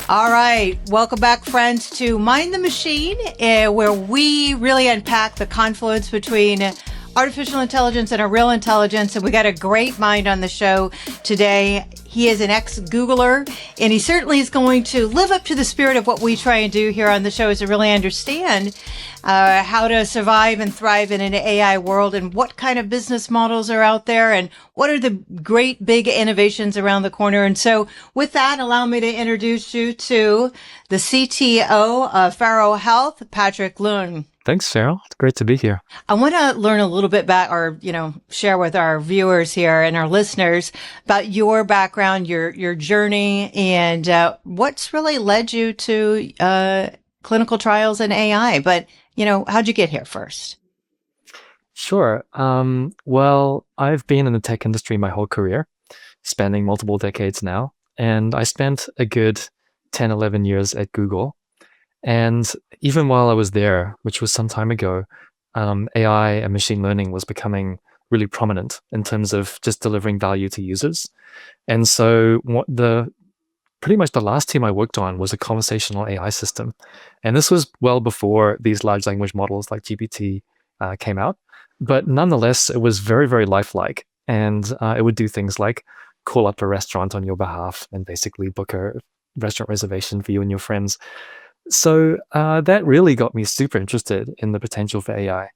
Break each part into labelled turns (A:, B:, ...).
A: All right. Welcome back, friends, to Mind the Machine, where we really unpack the confluence between artificial intelligence and a real intelligence. And we got a great mind on the show today. He is an ex-Googler, and he certainly is going to live up to the spirit of what we try and do here on the show, is to really understand how to survive and thrive in an AI world, and what kind of business models are out there, and what are the great big innovations around the corner. And so with that, allow me to introduce you to the CTO of Faro Health, Patrick Leung.
B: Thanks, Cheryl. It's great to be here.
A: I want to learn a little bit about, or, share with our viewers here and our listeners about your background, your journey, and what's really led you to clinical trials in AI. But, how'd you get here first?
B: Sure. Well, I've been in the tech industry my whole career, spanning multiple decades now. And I spent a good 10, 11 years at Google. And even while I was there, which was some time ago, AI and machine learning was becoming really prominent in terms of just delivering value to users. And so pretty much the last team I worked on was a conversational AI system. And this was well before these large language models like GPT came out. But nonetheless, it was very, very lifelike. And it would do things like call up a restaurant on your behalf and basically book a restaurant reservation for you and your friends. So that really got me super interested in the potential for AI.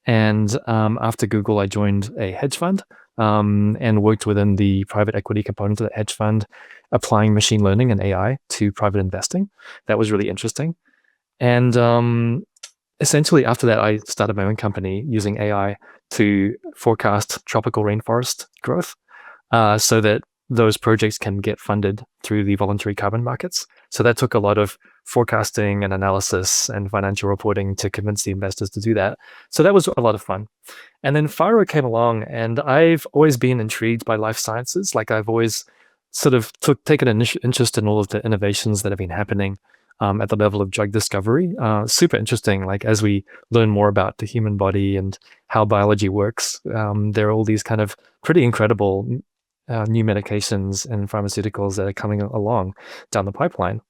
B: And after Google, I joined a hedge fund and worked within the private equity component of that hedge fund, applying machine learning and AI to private investing. That was really interesting. And essentially after that, I started my own company using AI to forecast tropical rainforest growth so that those projects can get funded through the voluntary carbon markets. So that took a lot of forecasting and analysis and financial reporting to convince the investors to do that. So that was a lot of fun. And then Faro came along, and I've always been intrigued by life sciences. Like, I've always sort of taken an interest in all of the innovations that have been happening at the level of drug discovery. Super interesting. Like, as we learn more about the human body and how biology works, there are all these kind of pretty incredible new medications and pharmaceuticals that are coming along down the pipeline.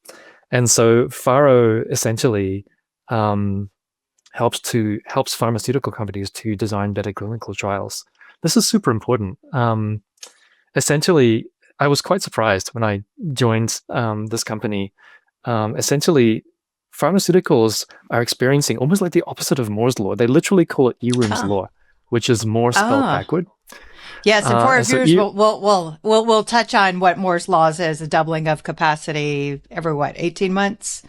B: And so Faro essentially helps pharmaceutical companies to design better clinical trials. This is super important. Essentially, I was quite surprised when I joined this company. Essentially, pharmaceuticals are experiencing almost like the opposite of Moore's law. They literally call it Eroom's law, which is Moore spelled backward.
A: Yes, and for our viewers, we'll touch on what Moore's law is: a doubling of capacity every 18 months?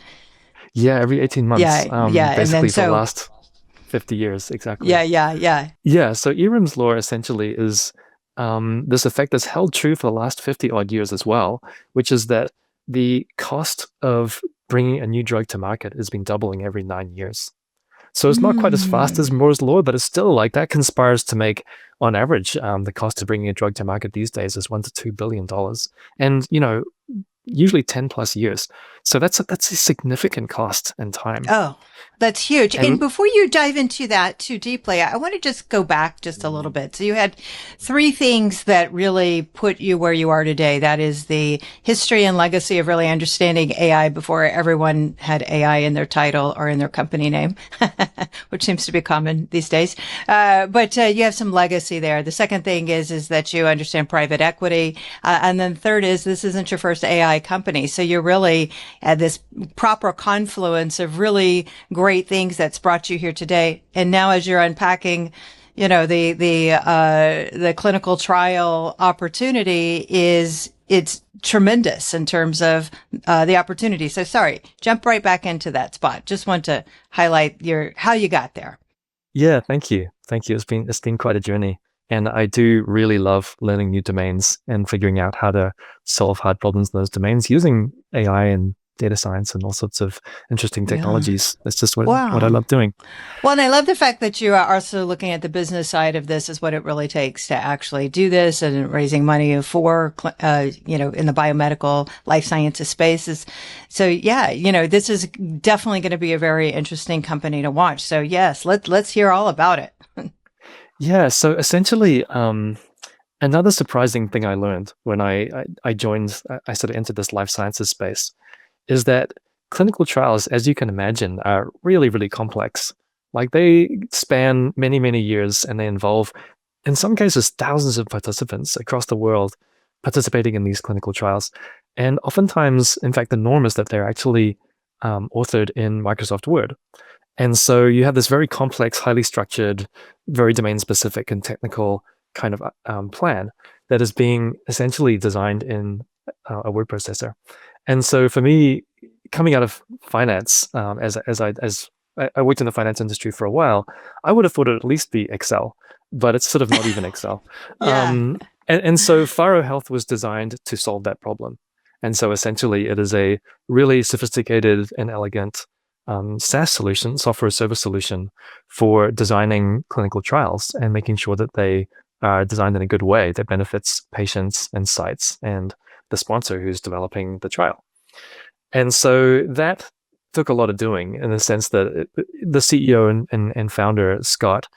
B: Yeah, every 18 months.
A: Yeah.
B: Basically for the last 50 years, exactly.
A: Yeah.
B: So Eroom's law essentially is this effect that's held true for the last 50 odd years as well, which is that the cost of bringing a new drug to market has been doubling every 9 years. So it's not quite as fast as Moore's law, but it's still like that conspires to make, on average, the cost of bringing a drug to market these days is $1 to $2 billion. And, usually 10 plus years. So that's a significant cost and time.
A: Oh, that's huge. And before you dive into that too deeply, I want to just go back just a little bit. So you had three things that really put you where you are today. That is the history and legacy of really understanding AI before everyone had AI in their title or in their company name, which seems to be common these days. But you have some legacy there. The second thing is that you understand private equity. And then third is this isn't your first AI company. So you're really at this proper confluence of really great things that's brought you here today. And now as you're unpacking, the clinical trial opportunity it's tremendous in terms of the opportunity. So sorry, jump right back into that spot. Just want to highlight how you got there.
B: Yeah, thank you. It's been quite a journey. And I do really love learning new domains and figuring out how to solve hard problems in those domains using AI and data science and all sorts of interesting technologies. That's just what I love doing.
A: Well, and I love the fact that you are also looking at the business side of this is what it really takes to actually do this and raising money for, in the biomedical life sciences spaces. So this is definitely going to be a very interesting company to watch. So yes, let's hear all about it.
B: Yeah. So essentially, another surprising thing I learned when I joined, I sort of entered this life sciences space, is that clinical trials, as you can imagine, are really, really complex. Like they span many, many years, and they involve, in some cases, thousands of participants across the world participating in these clinical trials. And oftentimes, in fact, the norm is that they're actually authored in Microsoft Word. And so you have this very complex, highly structured, very domain specific and technical kind of plan that is being essentially designed in a word processor. And so for me, coming out of finance, as I worked in the finance industry for a while, I would have thought it would at least be Excel, but it's sort of not even Excel.
A: Yeah.
B: And so Faro Health was designed to solve that problem. And so essentially it is a really sophisticated and elegant SaaS solution, software service solution, for designing clinical trials and making sure that they are designed in a good way that benefits patients and sites and the sponsor who's developing the trial. And so that took a lot of doing, in the sense that the CEO and founder, Scott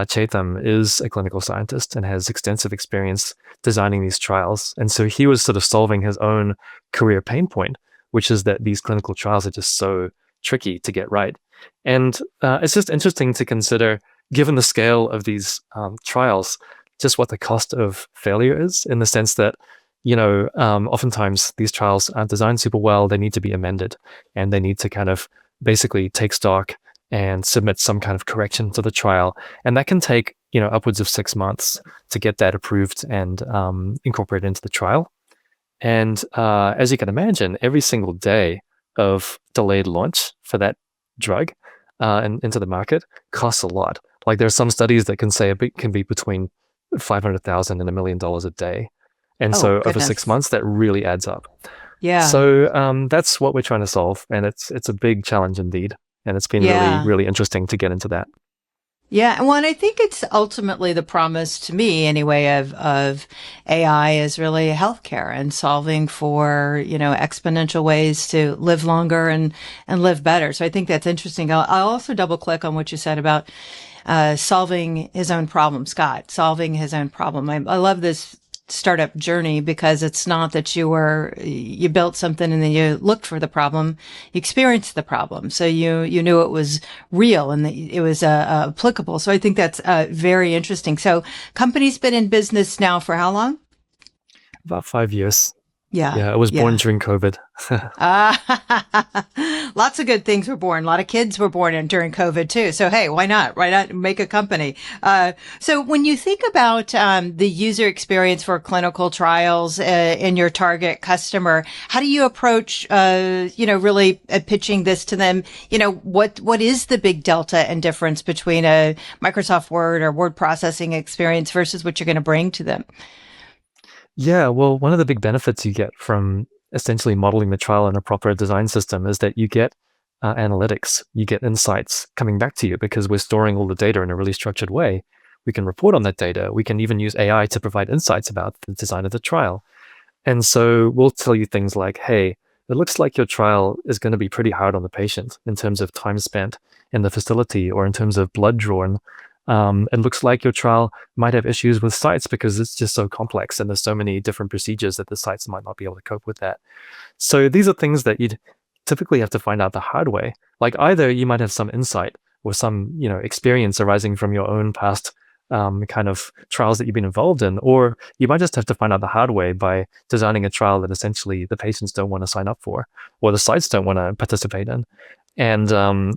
B: Chatham, is a clinical scientist and has extensive experience designing these trials. And so he was sort of solving his own career pain point, which is that these clinical trials are just so tricky to get right. And it's just interesting to consider, given the scale of these trials, just what the cost of failure is, in the sense that, oftentimes these trials aren't designed super well. They need to be amended, and they need to kind of basically take stock and submit some kind of correction to the trial. And that can take, upwards of 6 months to get that approved and incorporated into the trial. And as you can imagine, every single day of delayed launch for that drug and into the market costs a lot. Like there are some studies that can say it can be between $500,000 and $1 million a day. And so over 6 months, that really adds up.
A: Yeah.
B: So that's what we're trying to solve. And it's a big challenge indeed. And it's been really, really interesting to get into that.
A: Yeah. Well, and I think it's ultimately the promise, to me anyway, of AI is really healthcare and solving for, exponential ways to live longer and live better. So I think that's interesting. I'll also double click on what you said about solving his own problem, Scott, solving his own problem. I love this startup journey, because it's not that you built something and then you looked for the problem, you experienced the problem. So you knew it was real and that it was applicable. So I think that's very interesting. So company's been in business now for how long?
B: About 5 years.
A: Yeah.
B: Yeah, I was born during COVID.
A: Lots of good things were born. A lot of kids were born during COVID too. So, hey, why not? Why not make a company? So when you think about the user experience for clinical trials in your target customer, how do you approach, really pitching this to them? What is the big delta and difference between a Microsoft Word or word processing experience versus what you're going to bring to them?
B: Yeah, well, one of the big benefits you get from essentially modeling the trial in a proper design system is that you get analytics, you get insights coming back to you, because we're storing all the data in a really structured way. We can report on that data. We can even use AI to provide insights about the design of the trial. And so we'll tell you things like, hey, it looks like your trial is going to be pretty hard on the patient in terms of time spent in the facility or in terms of blood drawn. It looks like your trial might have issues with sites because it's just so complex and there's so many different procedures that the sites might not be able to cope with that. So these are things that you'd typically have to find out the hard way. Like either you might have some insight or some, experience arising from your own past kind of trials that you've been involved in, or you might just have to find out the hard way by designing a trial that essentially the patients don't want to sign up for or the sites don't want to participate in. And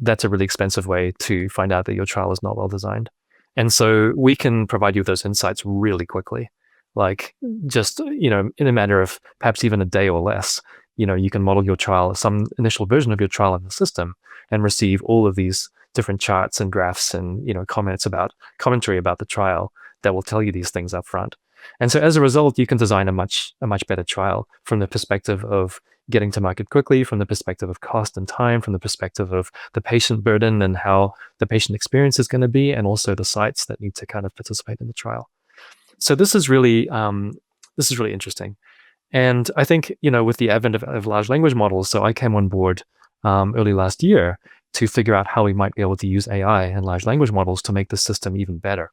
B: that's a really expensive way to find out that your trial is not well designed. And so we can provide you with those insights really quickly, like just, in a matter of perhaps even a day or less. You can model your trial, some initial version of your trial in the system, and receive all of these different charts and graphs and, commentary about the trial that will tell you these things up front. And so as a result, you can design a much better trial from the perspective of getting to market quickly, from the perspective of cost and time, from the perspective of the patient burden and how the patient experience is going to be, and also the sites that need to kind of participate in the trial. So this is really interesting. And I think, with the advent of large language models, so I came on board early last year to figure out how we might be able to use AI and large language models to make the system even better.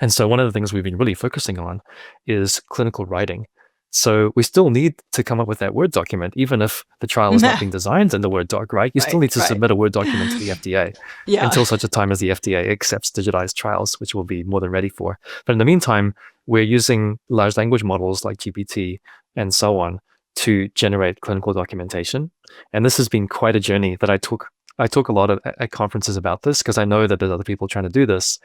B: And so one of the things we've been really focusing on is clinical writing. So we still need to come up with that Word document, even if the trial is not being designed in the Word doc, right? You still need to submit a Word document to the FDA until such a time as the FDA accepts digitized trials, which we'll be more than ready for. But in the meantime, we're using large language models like GPT and so on to generate clinical documentation. And this has been quite a journey that I talk a lot at conferences about this, because I know that there's other people trying to do this.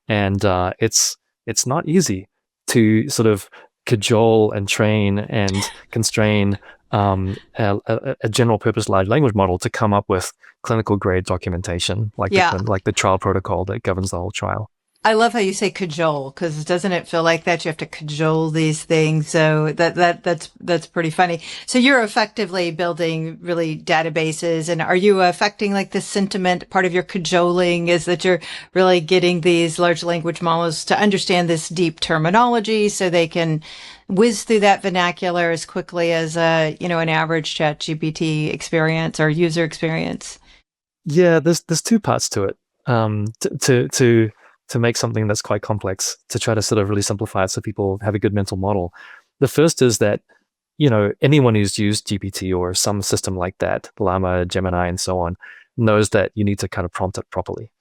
B: And it's not easy to sort of cajole and train and constrain a general purpose large language model to come up with clinical grade documentation, like the trial protocol that governs the whole trial.
A: I love how you say cajole, because doesn't it feel like that you have to cajole these things? So that's pretty funny. So you're effectively building really databases, and are you affecting like the sentiment? Part of your cajoling is that you're really getting these large language models to understand this deep terminology so they can whiz through that vernacular as quickly as an average ChatGPT experience or user experience.
B: Yeah, there's two parts to it. To make something that's quite complex, to try to sort of really simplify it so people have a good mental model. The first is that, anyone who's used GPT or some system like that, Llama, Gemini, and so on, knows that you need to kind of prompt it properly.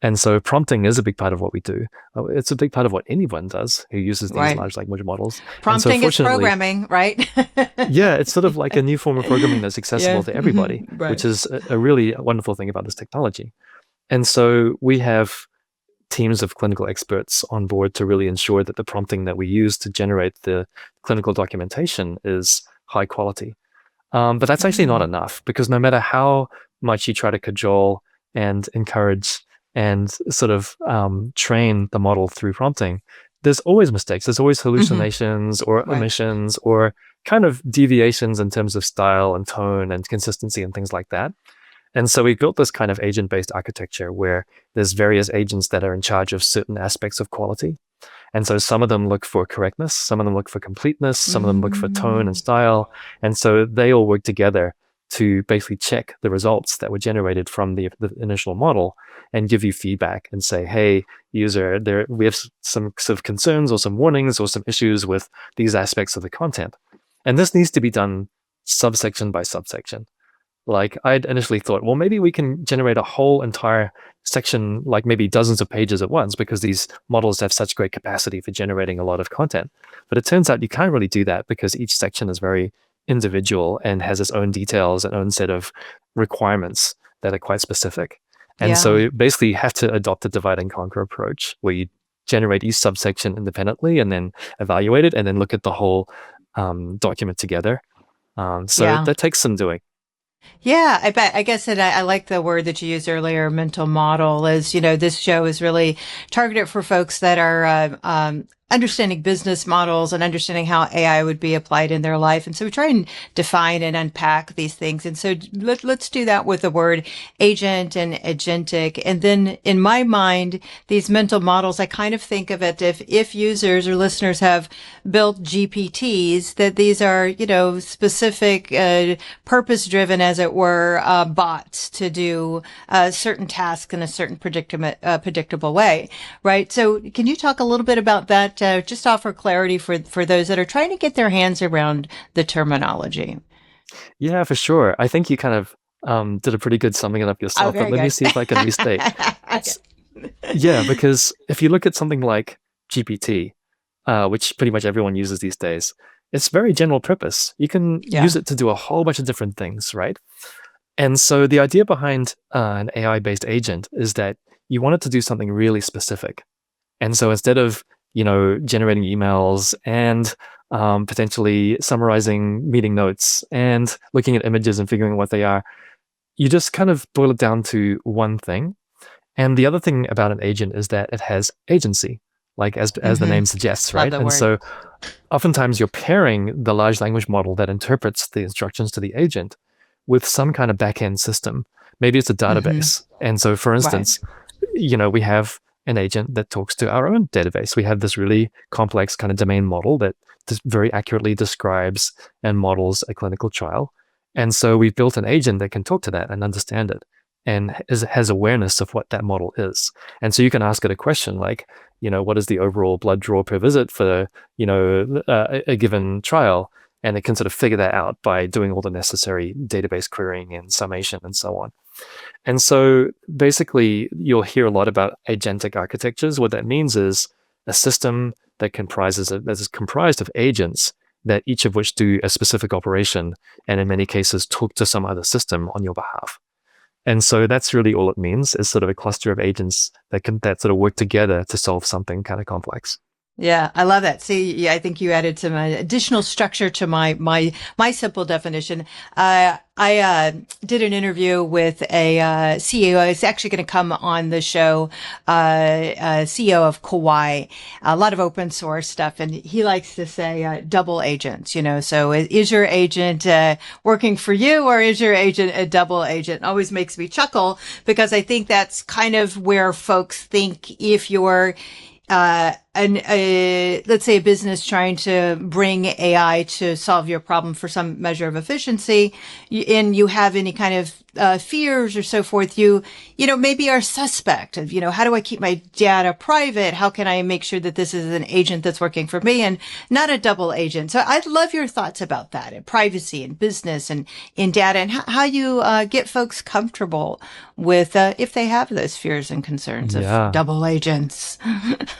B: And so prompting is a big part of what we do. It's a big part of what anyone does who uses these large language models.
A: Prompting is programming, right?
B: Yeah, it's sort of like a new form of programming that's accessible to everybody, which is a really wonderful thing about this technology. And so we have teams of clinical experts on board to really ensure that the prompting that we use to generate the clinical documentation is high quality. But that's actually not enough, because no matter how much you try to cajole and encourage and sort of train the model through prompting, there's always mistakes. There's always hallucinations or omissions or kind of deviations in terms of style and tone and consistency and things like that. And so we built this kind of agent-based architecture where there's various agents that are in charge of certain aspects of quality. And so some of them look for correctness, some of them look for completeness, some of them look for tone and style. And so they all work together to basically check the results that were generated from the initial model and give you feedback and say, hey, user, we have some sort of concerns or some warnings or some issues with these aspects of the content. And this needs to be done subsection by subsection. Like I'd initially thought, well, maybe we can generate a whole entire section, like maybe dozens of pages at once, because these models have such great capacity for generating a lot of content. But it turns out you can't really do that, because each section is very individual and has its own details and own set of requirements that are quite specific. And so you basically have to adopt a divide and conquer approach, where you generate each subsection independently and then evaluate it and then look at the whole document together. That takes some doing.
A: Yeah, I bet. I guess that I like the word that you used earlier, mental model, is, this show is really targeted for folks that are understanding business models and understanding how AI would be applied in their life. And so we try and define and unpack these things. And so let's do that with the word agent and agentic. And then in my mind, these mental models, I kind of think of it if users or listeners have built GPTs, that these are, specific, purpose-driven, as it were, bots to do certain tasks in a certain predictable way, right? So can you talk a little bit about that? Just offer clarity for those that are trying to get their hands around the terminology.
B: Yeah, for sure. I think you kind of did a pretty good summing it up yourself, but let me see if I can restate. Yeah, because if you look at something like GPT, which pretty much everyone uses these days, it's very general purpose. You can use it to do a whole bunch of different things, right? And so the idea behind an AI-based agent is that you want it to do something really specific. And so instead of generating emails and potentially summarizing meeting notes and looking at images and figuring out what they are, you just kind of boil it down to one thing. And the other thing about an agent is that it has agency, like as the name suggests, right? And so oftentimes you're pairing the large language model that interprets the instructions to the agent with some kind of back-end system. Maybe it's a database. And so, for instance, we have an agent that talks to our own database. We have this really complex kind of domain model that very accurately describes and models a clinical trial. And so we've built an agent that can talk to that and understand it and has awareness of what that model is. And so you can ask it a question like, what is the overall blood draw per visit for, a given trial. And it can sort of figure that out by doing all the necessary database querying and summation and so on. And so basically, you'll hear a lot about agentic architectures. What that means is a system that is comprised of agents that each of which do a specific operation, and in many cases talk to some other system on your behalf. And so that's really all it means, is sort of a cluster of agents that sort of work together to solve something kind of complex.
A: Yeah, I love that. See, yeah, I think you added some additional structure to my simple definition. I did an interview with a CEO. He's actually going to come on the show. CEO of Kauai, a lot of open source stuff, and he likes to say double agents. So is your agent working for you, or is your agent a double agent? It always makes me chuckle, because I think that's kind of where folks think if you're let's say a business trying to bring AI to solve your problem for some measure of efficiency, and you have any kind of fears or so forth, you maybe are suspect of, how do I keep my data private? How can I make sure that this is an agent that's working for me and not a double agent? So I'd love your thoughts about that, and privacy and business and in data, and how you get folks comfortable with if they have those fears and concerns of double agents.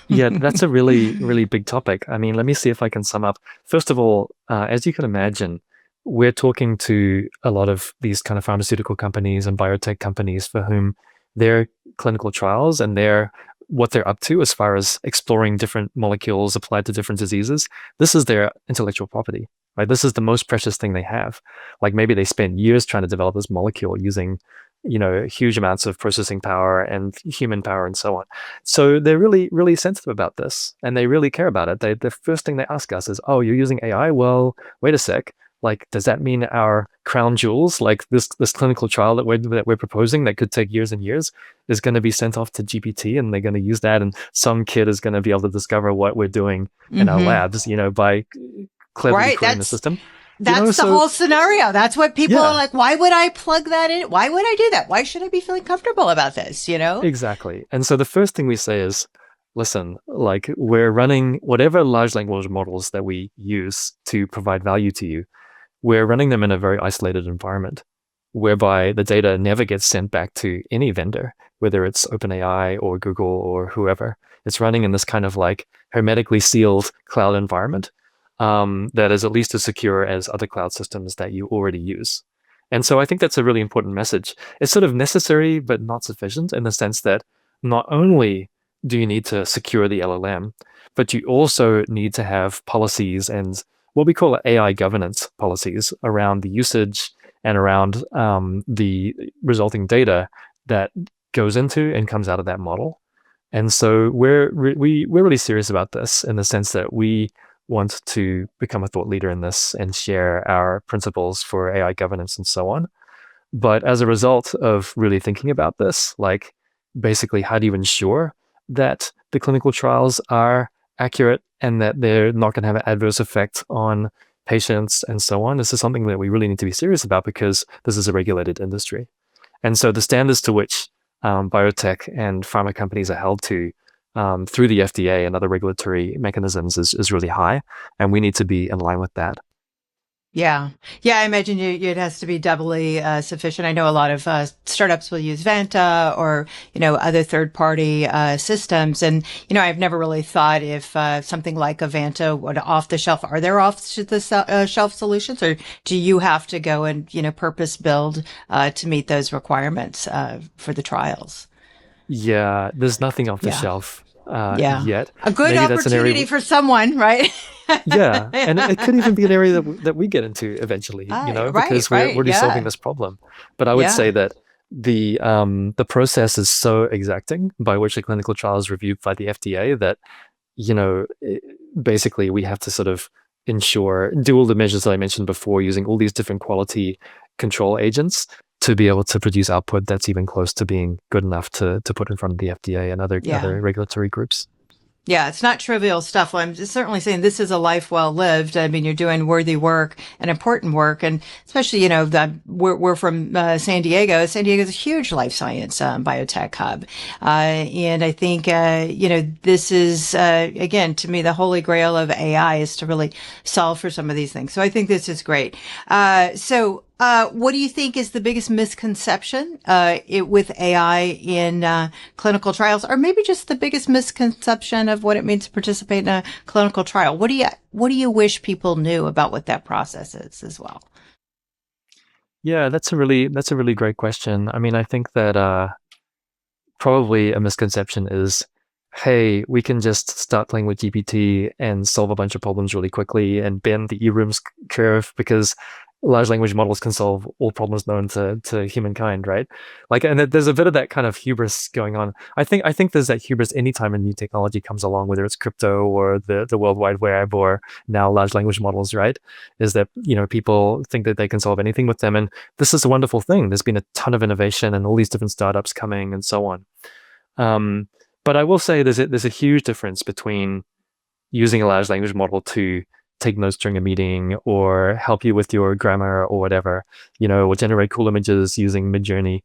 B: Yeah, that's a really, really big topic. I mean, let me see if I can sum up. First of all, as you can imagine, we're talking to a lot of these kind of pharmaceutical companies and biotech companies for whom their clinical trials and what they're up to as far as exploring different molecules applied to different diseases, this is their intellectual property, right? This is the most precious thing they have. Like, maybe they spent years trying to develop this molecule using huge amounts of processing power and human power and so on. So they're really, really sensitive about this, and they really care about it. The first thing they ask us is, oh, you're using AI? Well, wait a sec. Like, does that mean our crown jewels, like this clinical trial that we're proposing that could take years and years, is going to be sent off to GPT, and they're going to use that, and some kid is going to be able to discover what we're doing in our labs, by cleverly querying the system?
A: That's the whole scenario. That's what people are like, why would I plug that in? Why would I do that? Why should I be feeling comfortable about this,
B: Exactly. And so the first thing we say is, listen, like, we're running whatever large language models that we use to provide value to you, we're running them in a very isolated environment, whereby the data never gets sent back to any vendor, whether it's OpenAI or Google or whoever. It's running in this kind of like hermetically sealed cloud environment that is at least as secure as other cloud systems that you already use. And so I think that's a really important message. It's sort of necessary, but not sufficient, in the sense that not only do you need to secure the LLM, but you also need to have policies and what we call AI governance policies around the usage and around the resulting data that goes into and comes out of that model. And so we're really serious about this, in the sense that we want to become a thought leader in this and share our principles for AI governance and so on. But as a result of really thinking about this, like, basically, how do you ensure that the clinical trials are accurate and that they're not going to have an adverse effect on patients and so on? This is something that we really need to be serious about, because this is a regulated industry. And so the standards to which biotech and pharma companies are held to through the FDA and other regulatory mechanisms is really high, and we need to be in line with that.
A: Yeah. I imagine it has to be doubly sufficient. I know a lot of startups will use Vanta or other third-party systems, and I've never really thought if something like a Vanta would off the shelf. Are there off the shelf solutions, or do you have to go and purpose build to meet those requirements for the trials?
B: Yeah, there's nothing off the shelf yet.
A: A good
B: Maybe
A: opportunity for someone, right?
B: Yeah, and it could even be an area that we get into eventually, because we're already solving this problem. But I would say that the process is so exacting by which a clinical trial is reviewed by the FDA that basically we have to sort of do all the measures that I mentioned before, using all these different quality control agents to be able to produce output that's even close to being good enough to put in front of the FDA and other regulatory groups.
A: Yeah, it's not trivial stuff. Well, I'm just certainly saying this is a life well lived. I mean, you're doing worthy work and important work, and especially, we're from San Diego. San Diego is a huge life science biotech hub, and I think this is again, to me, the holy grail of AI is to really solve for some of these things. So I think this is great. What do you think is the biggest misconception with AI in clinical trials, or maybe just the biggest misconception of what it means to participate in a clinical trial? What do you wish people knew about what that process is as well?
B: Yeah, that's a really great question. I mean, I think that probably a misconception is, hey, we can just start playing with GPT and solve a bunch of problems really quickly and bend the E-rooms curve because large language models can solve all problems known to humankind, right? Like, and there's a bit of that kind of hubris going on. I think there's that hubris anytime a new technology comes along, whether it's crypto or the World Wide Web or now large language models, right? Is that, people think that they can solve anything with them. And this is a wonderful thing. There's been a ton of innovation and all these different startups coming and so on. But I will say there's a huge difference between using a large language model to take notes during a meeting or help you with your grammar or whatever, or generate cool images using Midjourney.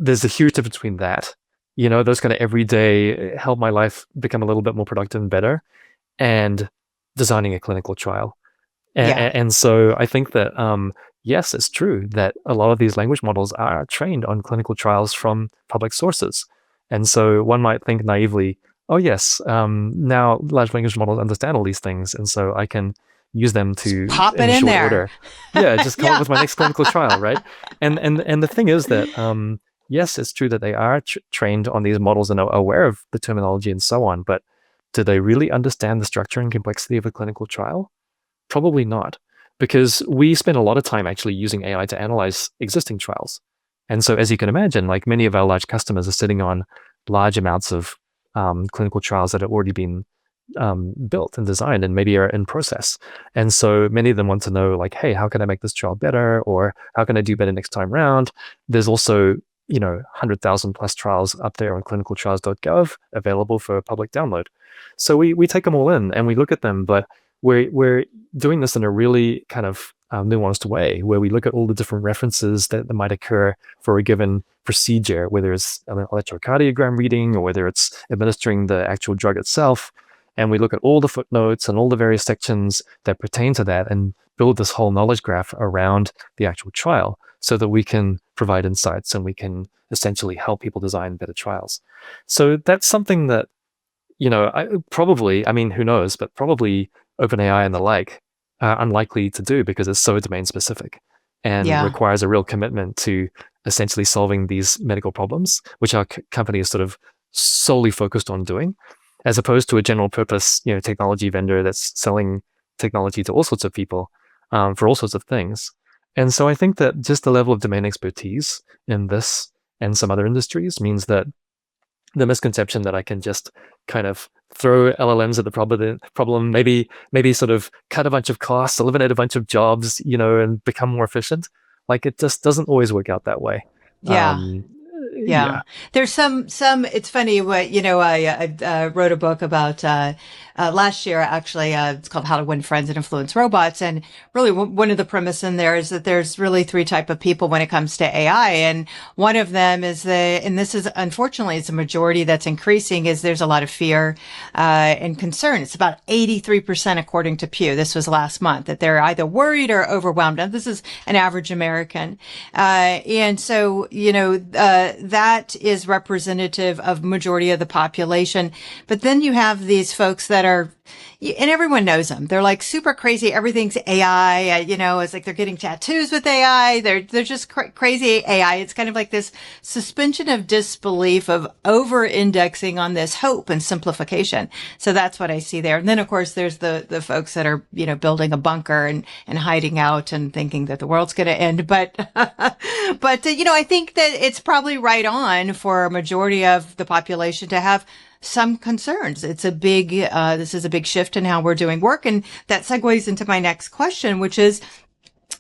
B: There's a huge difference between that, those kind of everyday help my life become a little bit more productive and better, and designing a clinical trial. And so I think that, yes, it's true that a lot of these language models are trained on clinical trials from public sources. And so one might think naively, oh yes, now large language models understand all these things, and so I can use them to
A: pop it in there.
B: Order. Yeah, just come up with my next clinical trial, right? And the thing is that yes, it's true that they are trained on these models and are aware of the terminology and so on, but do they really understand the structure and complexity of a clinical trial? Probably not, because we spend a lot of time actually using AI to analyze existing trials. And so, as you can imagine, like many of our large customers are sitting on large amounts of clinical trials that have already been built and designed and maybe are in process. And so many of them want to know, like, hey, how can I make this trial better? Or how can I do better next time round? There's also, 100,000 plus trials up there on clinicaltrials.gov available for public download. So we take them all in and we look at them, but we're doing this in a really kind of nuanced way, where we look at all the different references that might occur for a given procedure, whether it's an electrocardiogram reading or whether it's administering the actual drug itself. And we look at all the footnotes and all the various sections that pertain to that and build this whole knowledge graph around the actual trial so that we can provide insights and we can essentially help people design better trials. So that's something that, who knows, but probably OpenAI and the like are unlikely to do because it's so domain specific and requires a real commitment to essentially solving these medical problems, which our company is sort of solely focused on doing, as opposed to a general purpose, technology vendor that's selling technology to all sorts of people for all sorts of things. And so I think that just the level of domain expertise in this and some other industries means that the misconception that I can just kind of throw LLMs at the problem, maybe sort of cut a bunch of costs, eliminate a bunch of jobs, and become more efficient. Like, it just doesn't always work out that way.
A: Yeah. There's some, it's funny what, I wrote a book about, last year, actually, it's called How to Win Friends and Influence Robots. And really one of the premise in there is that there's really three type of people when it comes to AI. And one of them is and this is, unfortunately, it's a majority that's increasing, is there's a lot of fear, and concern. It's about 83% according to Pew. This was last month, that they're either worried or overwhelmed. Now, this is an average American. And so, that is representative of majority of the population. But then you have these folks that are, and everyone knows them. They're like super crazy. Everything's AI. It's like they're getting tattoos with AI. They're just crazy AI. It's kind of like this suspension of disbelief of over indexing on this hope and simplification. So that's what I see there. And then of course there's the folks that are, building a bunker and hiding out and thinking that the world's going to end. But, I think that it's probably right on for a majority of the population to have some concerns. It's a big, this is a big shift in how we're doing work. And that segues into my next question, which is,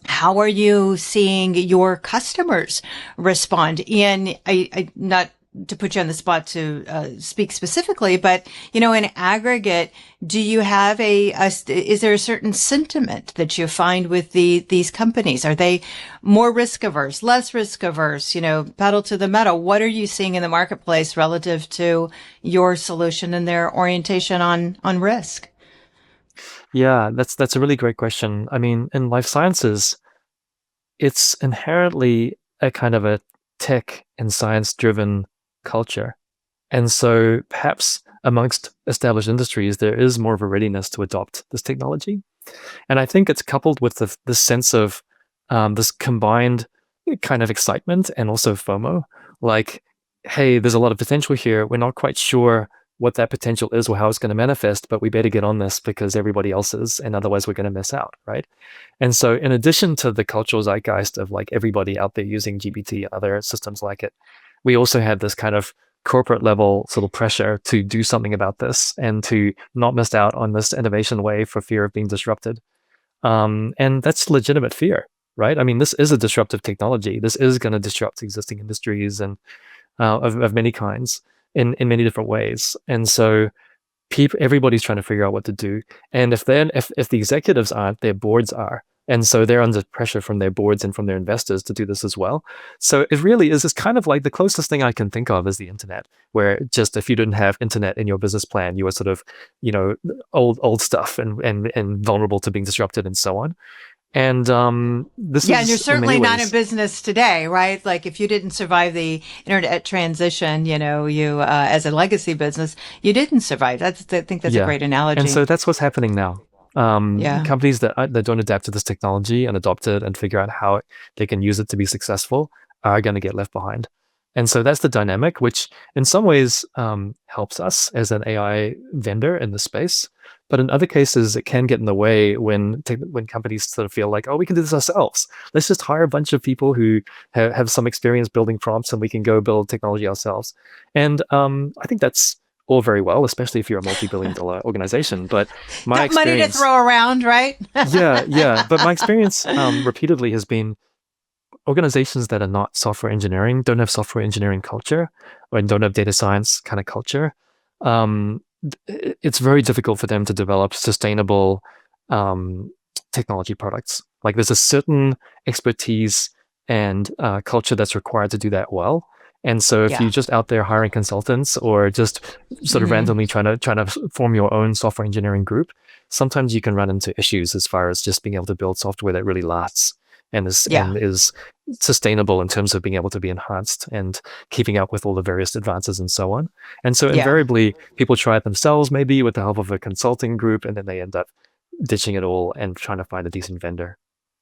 A: how are you seeing your customers respond? And I not to put you on the spot to speak specifically, but in aggregate, do you have is there a certain sentiment that you find with these companies? Are they more risk averse, less risk averse? Pedal to the metal. What are you seeing in the marketplace relative to your solution and their orientation on risk?
B: Yeah, that's a really great question. I mean, in life sciences, it's inherently a kind of a tech and science driven culture. And so perhaps amongst established industries, there is more of a readiness to adopt this technology. And I think it's coupled with the sense of this combined kind of excitement and also FOMO. Like, hey, there's a lot of potential here. We're not quite sure what that potential is or how it's going to manifest, but we better get on this because everybody else is, and otherwise we're going to miss out, right? And so in addition to the cultural zeitgeist of like everybody out there using GPT and other systems like it, we also have this kind of corporate level sort of pressure to do something about this and to not miss out on this innovation wave for fear of being disrupted. And that's legitimate fear, right? I mean, this is a disruptive technology. This is going to disrupt existing industries and of many kinds in many different ways. And so everybody's trying to figure out what to do. And if the executives aren't, their boards are. And so they're under pressure from their boards and from their investors to do this as well. So it really is this kind of like the closest thing I can think of is the internet, where just if you didn't have internet in your business plan, you were sort of, old stuff and vulnerable to being disrupted and so on. And this is,
A: and you're certainly not in business today, right? Like if you didn't survive the internet transition, you as a legacy business, you didn't survive. I think that's a great analogy.
B: And so that's what's happening now. Companies that don't adapt to this technology and adopt it and figure out how they can use it to be successful are going to get left behind. And so that's the dynamic, which in some ways helps us as an AI vendor in the space. But in other cases, it can get in the way when companies sort of feel like, oh, we can do this ourselves. Let's just hire a bunch of people who have some experience building prompts and we can go build technology ourselves. And I think that's all very well, especially if you're a multi-billion-dollar organization. But my
A: experience, money to throw around, right?
B: yeah. But my experience repeatedly has been organizations that are not software engineering, don't have software engineering culture, or don't have data science kind of culture. It's very difficult for them to develop sustainable technology products. Like there's a certain expertise and culture that's required to do that well. And so if you're just out there hiring consultants or just sort of randomly trying to form your own software engineering group, sometimes you can run into issues as far as just being able to build software that really lasts and is sustainable in terms of being able to be enhanced and keeping up with all the various advances and so on. And so invariably, people try it themselves, maybe with the help of a consulting group, and then they end up ditching it all and trying to find a decent vendor.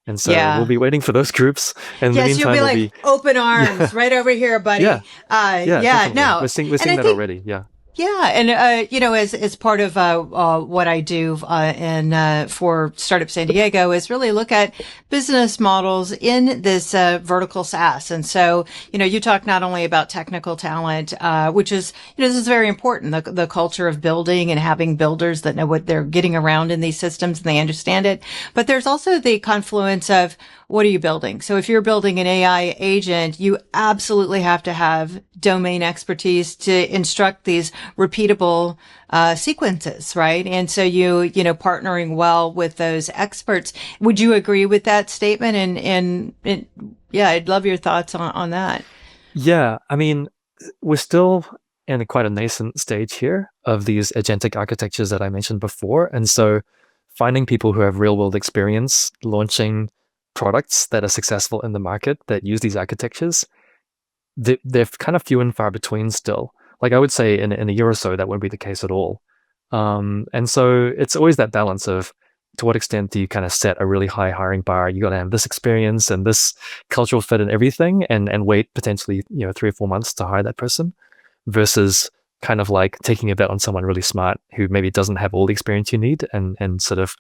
B: And so we'll be waiting for those groups. And in the meantime,
A: you'll be like, open arms, right over here, buddy.
B: No. We're seeing that already,
A: Yeah, and as part of what I do for Startup San Diego is really look at business models in this vertical SaaS. And so you talk not only about technical talent, which is this is very important, the culture of building and having builders that know what they're getting around in these systems and they understand it. But there's also the confluence of what are you building? So if you're building an AI agent, you absolutely have to have domain expertise to instruct these repeatable sequences, right? And so partnering well with those experts. Would you agree with that statement? And I'd love your thoughts on that.
B: Yeah, I mean, we're still in quite a nascent stage here of these agentic architectures that I mentioned before. And so finding people who have real world experience launching products that are successful in the market that use these architectures, they're kind of few and far between still. Like I would say in a year or so, that won't be the case at all. And so it's always that balance of to what extent do you kind of set a really high hiring bar? You got to have this experience and this cultural fit and everything and wait potentially 3 or 4 months to hire that person versus kind of like taking a bet on someone really smart who maybe doesn't have all the experience you need and sort of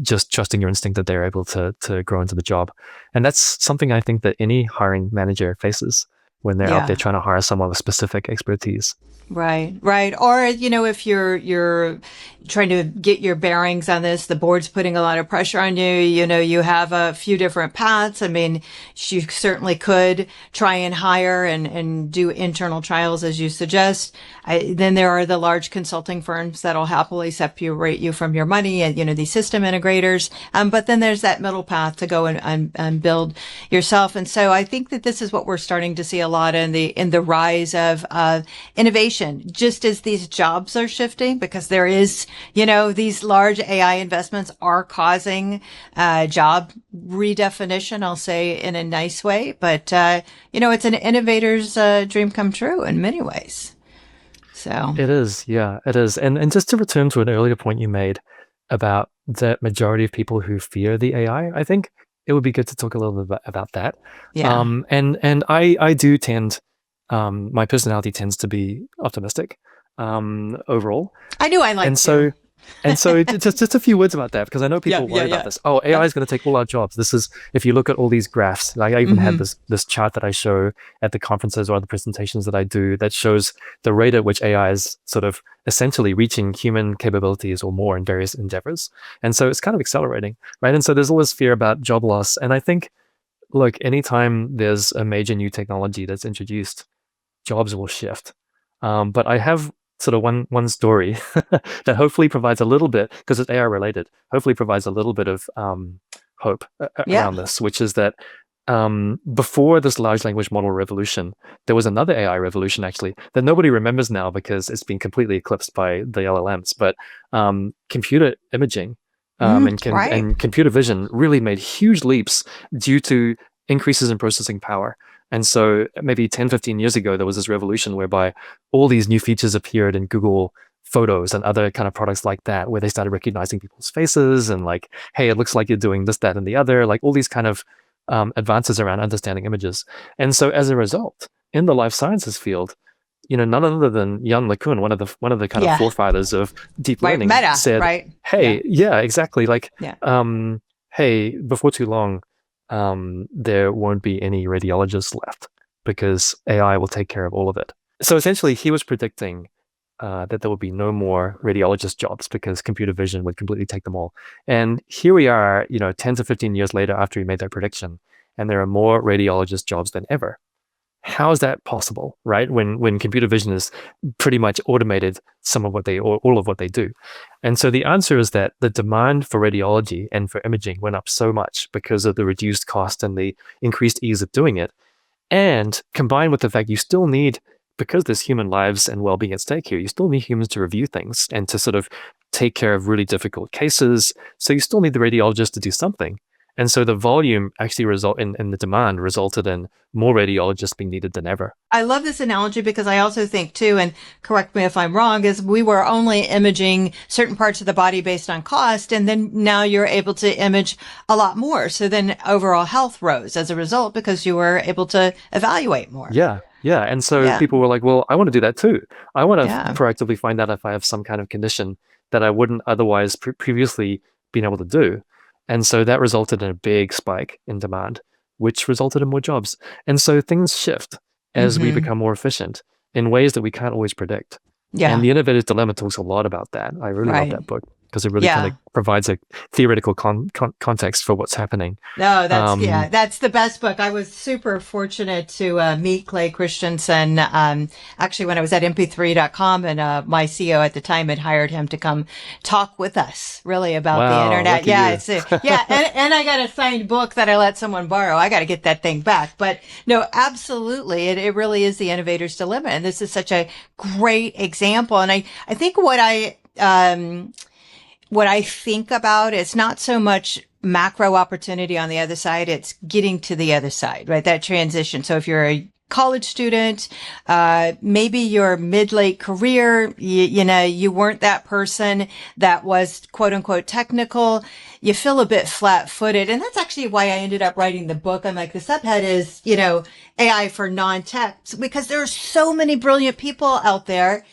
B: just trusting your instinct that they're able to grow into the job. And that's something I think that any hiring manager faces. when they're out
A: Yeah.
B: there trying to hire someone with specific expertise.
A: Right, right. Or, if you're trying to get your bearings on this, the board's putting a lot of pressure on you. You have a few different paths. I mean, you certainly could try and hire and do internal trials as you suggest. Then there are the large consulting firms that'll happily separate you from your money and, these system integrators. But then there's that middle path to go and build yourself. And so I think that this is what we're starting to see a lot in the rise of innovation, just as these jobs are shifting, because there is, these large AI investments are causing job redefinition, I'll say in a nice way. But, it's an innovator's dream come true in many ways. So
B: It is, yeah, it is. And just to return to an earlier point you made about the majority of people who fear the AI, I think it would be good to talk a little bit about that.
A: yeah.
B: And I do tend, my personality tends to be optimistic overall.
A: I knew I liked
B: And so,
A: you.
B: just a few words about that, because I know people worry
A: yeah.
B: about this. Oh, AI is going to take all our jobs. This is, if you look at all these graphs, like I even had this chart that I show at the conferences or the presentations that I do that shows the rate at which AI is sort of essentially reaching human capabilities or more in various endeavors. And so it's kind of accelerating, right? And so there's all this fear about job loss. And I think, look, anytime there's a major new technology that's introduced, jobs will shift. But I have sort of one story that hopefully provides a little bit, because it's AI related, hopefully provides a little bit of hope around this, which is that before this large language model revolution, there was another AI revolution actually that nobody remembers now because it's been completely eclipsed by the LLMs. But computer imaging and computer vision really made huge leaps due to increases in processing power. And so maybe 10, 15 years ago, there was this revolution whereby all these new features appeared in Google Photos and other kind of products like that, where they started recognizing people's faces and like, hey, it looks like you're doing this, that, and the other, like all these kind of advances around understanding images. And so as a result, in the life sciences field, none other than Jan LeCun, one of the kind of forefathers of deep learning,
A: Meta,
B: said,
A: right?
B: hey, exactly. Like, hey, before too long, there won't be any radiologists left because AI will take care of all of it. So essentially, he was predicting that there would be no more radiologist jobs because computer vision would completely take them all. And here we are, 10 to 15 years later after he made that prediction, and there are more radiologist jobs than ever. How is that possible, right? When computer vision has pretty much automated all of what they do. And so the answer is that the demand for radiology and for imaging went up so much because of the reduced cost and the increased ease of doing it. And combined with the fact you still need, because there's human lives and well-being at stake here, you still need humans to review things and to sort of take care of really difficult cases. So you still need the radiologist to do something. And so the volume actually in the demand resulted in more radiologists being needed than ever.
A: I love this analogy because I also think too, and correct me if I'm wrong, is we were only imaging certain parts of the body based on cost. And then now you're able to image a lot more. So then overall health rose as a result because you were able to evaluate more.
B: Yeah. And so people were like, well, I want to do that too. I want to proactively find out if I have some kind of condition that I wouldn't otherwise previously been able to do. And so that resulted in a big spike in demand, which resulted in more jobs. And so things shift as we become more efficient in ways that we can't always predict. Yeah. And The Innovator's Dilemma talks a lot about that. I really love that book because it really kind of provides a theoretical context for what's happening.
A: No, that's the best book. I was super fortunate to meet Clay Christensen actually when I was at mp3.com, and my CEO at the time had hired him to come talk with us really about the internet. And I got a signed book that I let someone borrow. I got to get that thing back. But no, absolutely. It really is the innovator's dilemma. And this is such a great example. And I think what I think about is not so much macro opportunity on the other side. It's getting to the other side, right? That transition. So if you're a college student, maybe your mid-late career, you weren't that person that was quote unquote technical. you feel a bit flat-footed. And that's actually why I ended up writing the book. I'm like, the subhead is, AI for non-tech, because there are so many brilliant people out there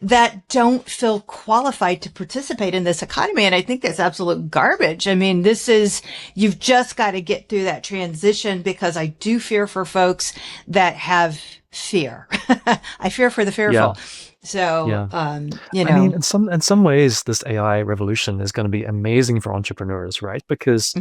A: that don't feel qualified to participate in this economy. And I think that's absolute garbage. I mean, you've just got to get through that transition, because I do fear for folks that have fear. I fear for the fearful.
B: Yeah.
A: So,
B: Yeah. I mean, in some ways, this AI revolution is going to be amazing for entrepreneurs, right? Because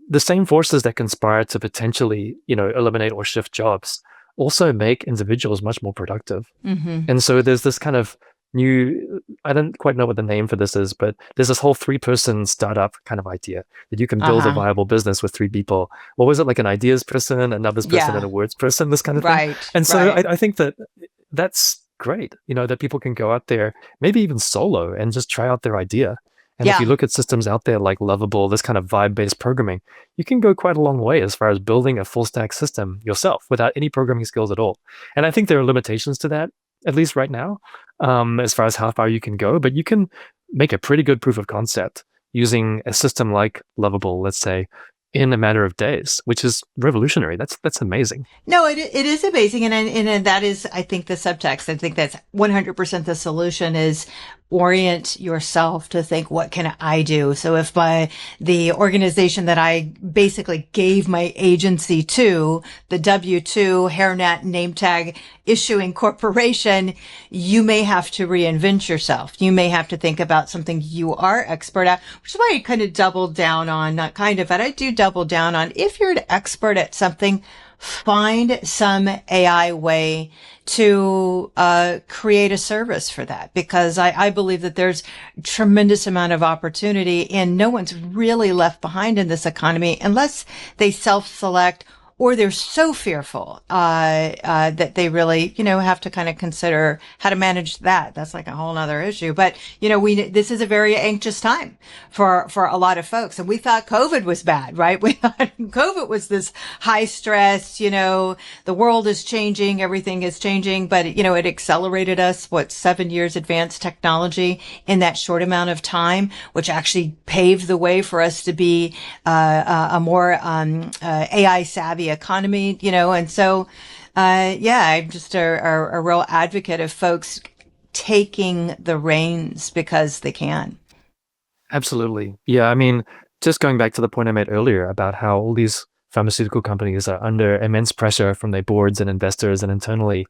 B: the same forces that conspire to potentially, eliminate or shift jobs also make individuals much more productive. And so there's this kind of new, I don't quite know what the name for this is, but there's this whole 3-person startup kind of idea that you can build a viable business with 3 people. What was it, like an ideas person, a numbers person, and a words person, this kind of thing? And so I think that's great, that people can go out there, maybe even solo, and just try out their idea. And if you look at systems out there like Lovable, this kind of vibe-based programming, you can go quite a long way as far as building a full stack system yourself without any programming skills at all. And I think there are limitations to that, at least right now, as far as how far you can go, but you can make a pretty good proof of concept using a system like Lovable, let's say, in a matter of days, which is revolutionary. That's amazing.
A: No, it is amazing. And that is, I think, the subtext. I think that's 100% the solution is orient yourself to think, what can I do? So if the organization that I basically gave my agency to, the W-2 hairnet name tag issuing corporation, you may have to reinvent yourself. You may have to think about something you are expert at, which is why I kind of doubled down on, not kind of, but I do double down on, if you're an expert at something, find some AI way to create a service for that, because I believe that there's a tremendous amount of opportunity, and no one's really left behind in this economy unless they self-select or they're so fearful that they really, have to kind of consider how to manage that. That's like a whole other issue. But this is a very anxious time for a lot of folks, and we thought COVID was bad, right? We thought COVID was this high stress. The world is changing, everything is changing, but it accelerated us 7 years advanced technology in that short amount of time, which actually paved the way for us to be a more AI savvy economy, and so, I'm just a real advocate of folks taking the reins because they can.
B: Absolutely. Yeah. I mean, just going back to the point I made earlier about how all these pharmaceutical companies are under immense pressure from their boards and investors and internally,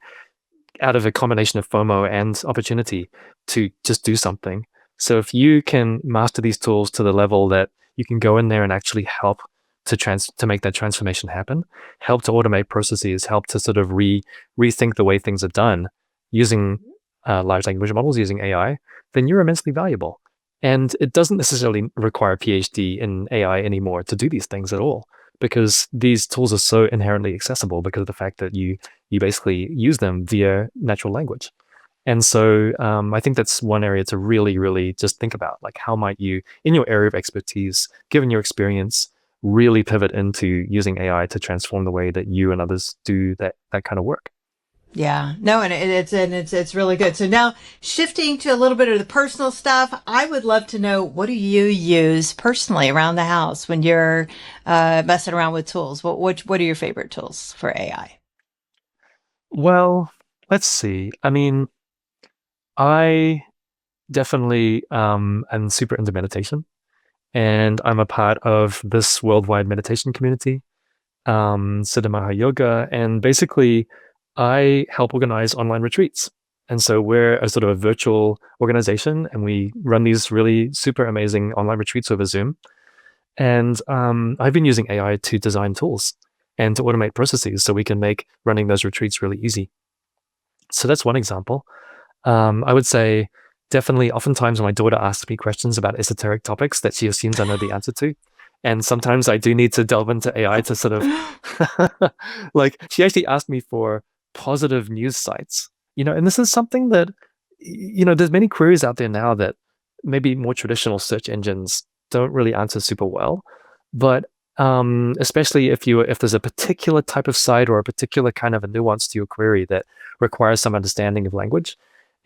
B: out of a combination of FOMO and opportunity to just do something. So if you can master these tools to the level that you can go in there and actually help to make that transformation happen, help to automate processes, help to sort of rethink the way things are done using large language models, using AI, then you're immensely valuable. And it doesn't necessarily require a PhD in AI anymore to do these things at all, because these tools are so inherently accessible because of the fact that you basically use them via natural language. And so I think that's one area to really, really just think about, like, how might you, in your area of expertise, given your experience, really pivot into using AI to transform the way that you and others do that kind of work.
A: Yeah, no, and it's really good. So now shifting to a little bit of the personal stuff, I would love to know, what do you use personally around the house when you're messing around with tools? What are your favorite tools for AI?
B: Well, let's see. I mean, I definitely am super into meditation. And I'm a part of this worldwide meditation community, Siddhamaha Yoga. And basically, I help organize online retreats. And so we're a sort of a virtual organization, and we run these really super amazing online retreats over Zoom. And I've been using AI to design tools and to automate processes so we can make running those retreats really easy. So that's one example. I would say, definitely, oftentimes when my daughter asks me questions about esoteric topics that she assumes I know the answer to, and sometimes I do need to delve into AI to sort of, like, she actually asked me for positive news sites, and this is something that, there's many queries out there now that maybe more traditional search engines don't really answer super well, but especially if there's a particular type of site or a particular kind of a nuance to your query that requires some understanding of language.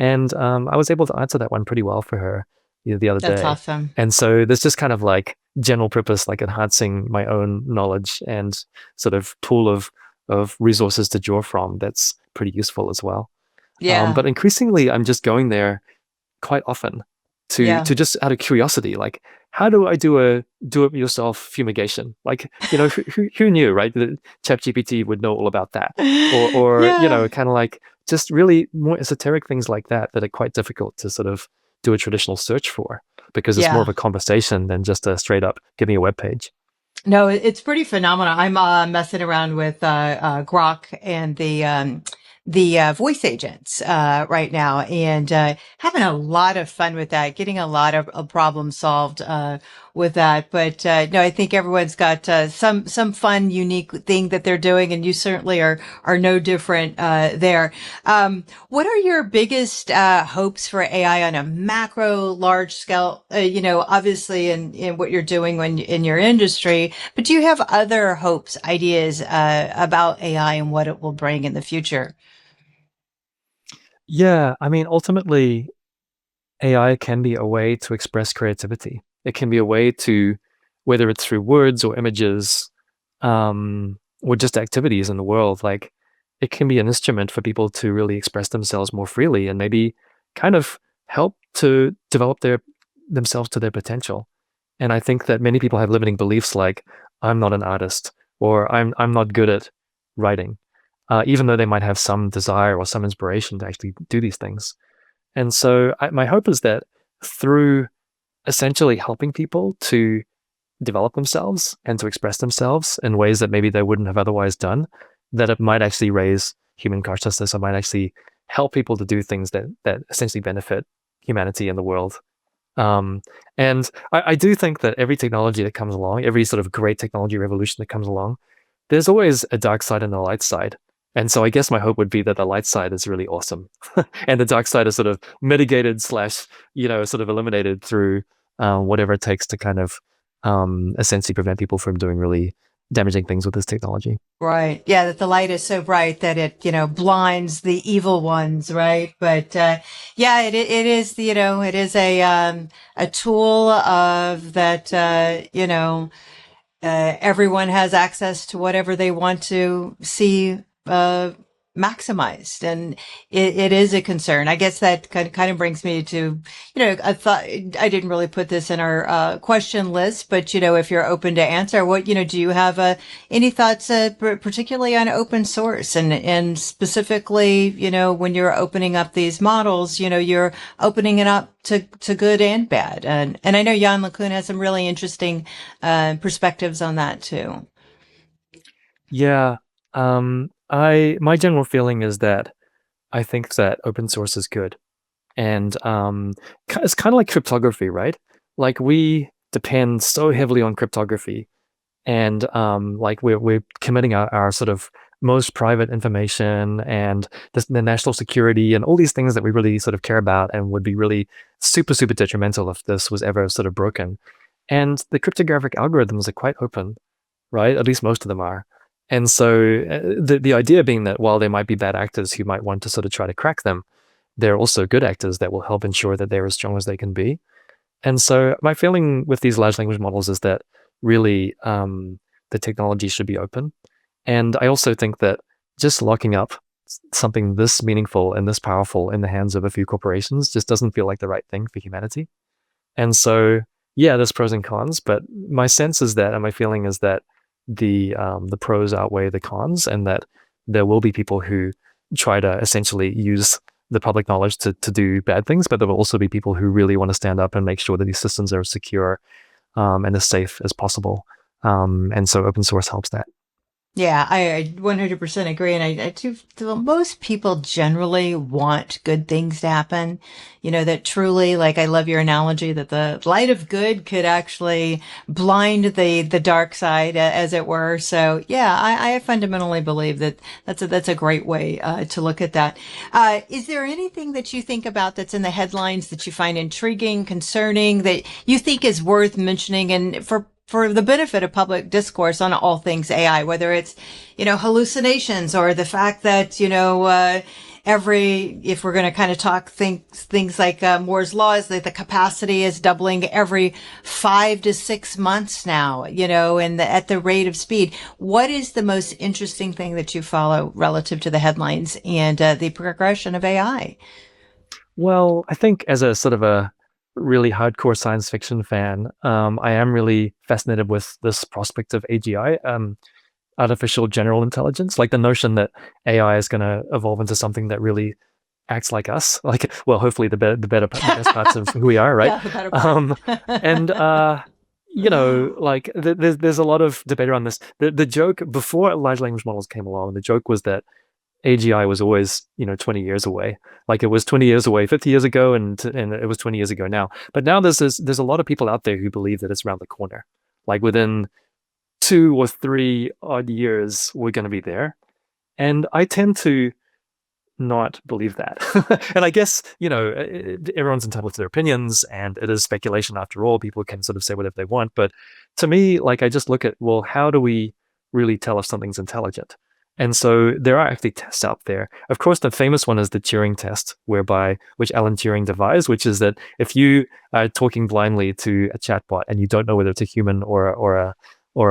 B: And I was able to answer that one pretty well for her. the other
A: That's
B: day.
A: awesome.
B: And so there's just kind of like general purpose, like enhancing my own knowledge and sort of pool of resources to draw from. That's pretty useful as well.
A: Yeah.
B: But increasingly, I'm just going there quite often to
A: Yeah.
B: just out of curiosity, like how do I do a do-it-yourself fumigation? Like, who knew, right? That ChatGPT would know all about that, or
A: Yeah.
B: kind of like just really more esoteric things like that that are quite difficult to sort of do a traditional search for because it's more of
A: Yeah.
B: a conversation than just a straight up give me a web page.
A: No, it's pretty phenomenal. I'm messing around with Grok and the voice agents right now, and having a lot of fun with that. Getting a lot of problem solved with that. But no, I think everyone's got some fun, unique thing that they're doing, and you certainly are no different there. What are your biggest hopes for AI on a macro, large scale? Obviously in what you're doing in your industry, but do you have other hopes, ideas about AI and what it will bring in the future?
B: Yeah, I mean, ultimately, AI can be a way to express creativity. It can be a way to, whether it's through words or images, or just activities in the world, like it can be an instrument for people to really express themselves more freely and maybe kind of help to develop themselves to their potential. And I think that many people have limiting beliefs like I'm not an artist or I'm not good at writing, even though they might have some desire or some inspiration to actually do these things. And so my hope is that through essentially helping people to develop themselves and to express themselves in ways that maybe they wouldn't have otherwise done, that it might actually raise human consciousness or might actually help people to do things that essentially benefit humanity and the world. Um, and I do think that every technology that comes along, every sort of great technology revolution that comes along, there's always a dark side and a light side. And so I guess my hope would be that the light side is really awesome, and the dark side is sort of mitigated slash, sort of eliminated through whatever it takes to kind of essentially prevent people from doing really damaging things with this technology.
A: Right. Yeah, that the light is so bright that it, blinds the evil ones, right? But yeah, it is, it is a tool of that everyone has access to whatever they want to see maximized, and it is a concern. I guess that kind of brings me to, I thought I didn't really put this in our question list, but if you're open to answer, what do you have any thoughts, particularly on open source and specifically, when you're opening up these models, you're opening it up to good and bad, and I know Jan LeCun has some really interesting perspectives on that too.
B: Yeah. My general feeling is that I think that open source is good. And it's kind of like cryptography, right? Like we depend so heavily on cryptography, and like we're committing our sort of most private information and the national security and all these things that we really sort of care about and would be really super super detrimental if this was ever sort of broken. And the cryptographic algorithms are quite open, right? At least most of them are. And so the idea being that while there might be bad actors who might want to sort of try to crack them, there are also good actors that will help ensure that they're as strong as they can be. And so my feeling with these large language models is that really the technology should be open. And I also think that just locking up something this meaningful and this powerful in the hands of a few corporations just doesn't feel like the right thing for humanity. And so, yeah, there's pros and cons, but my sense is that, and my feeling is that the pros outweigh the cons, and that there will be people who try to essentially use the public knowledge to do bad things, but there will also be people who really want to stand up and make sure that these systems are secure and as safe as possible. And so open source helps that.
A: Yeah, I 100% agree. And I do, most people generally want good things to happen. That truly, like, I love your analogy that the light of good could actually blind the dark side, as it were. So yeah, I fundamentally believe that that's a great way, to look at that. Is there anything that you think about that's in the headlines that you find intriguing, concerning, that you think is worth mentioning, and for the benefit of public discourse on all things AI, whether it's, hallucinations or the fact that, if we're going to kind of talk things like Moore's law, is that the capacity is doubling every 5 to 6 months now, and at the rate of speed. What is the most interesting thing that you follow relative to the headlines and the progression of AI?
B: Well, I think as a sort of a really hardcore science fiction fan, I am really fascinated with this prospect of AGI, artificial general intelligence, like the notion that AI is going to evolve into something that really acts like us, like, well, hopefully the best parts of who we are, right?
A: Yeah, the better part.
B: And like there's a lot of debate around this. The joke before large language models came along, the joke was that AGI was always 20 years away. Like it was 20 years away 50 years ago, and it was 20 years ago now. But now there's a lot of people out there who believe that it's around the corner. Like within 2 or 3 odd years, we're going to be there. And I tend to not believe that. And I guess, everyone's entitled to their opinions, and it is speculation after all. People can sort of say whatever they want. But to me, like, I just look at, well, how do we really tell if something's intelligent? And so there are actually tests out there. Of course, the famous one is the Turing test, which Alan Turing devised, which is that if you are talking blindly to a chatbot and you don't know whether it's a human or